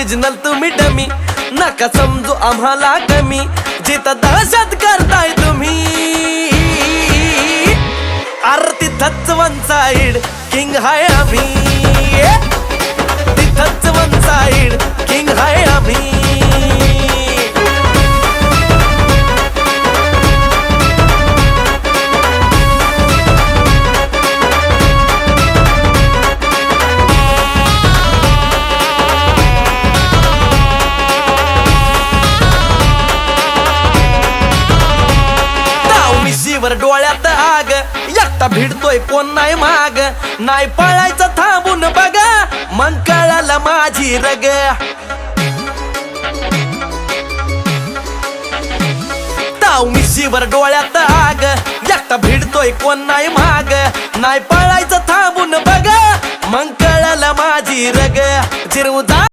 Original तुम्ही dummy, नका समजू आम्हाला कमी, जिथं दहशत करताय तुम्ही अरे तिथंच वन साइड किंग हाय आम्ही, तिथंच वन साइड किंग हाय आम्ही. वर डोळ्यात आग, एकटा भिडतोय कोण नाही माग, नाही पळायचं थांबून बघा, मग कळालं माझी रग. ताव मिशीवर डोळ्यात आग, एकटा भिडतोय कोण नाही माग, नाही पळायचं थांबून बघा, मग कळालं माझी रग. जिरवू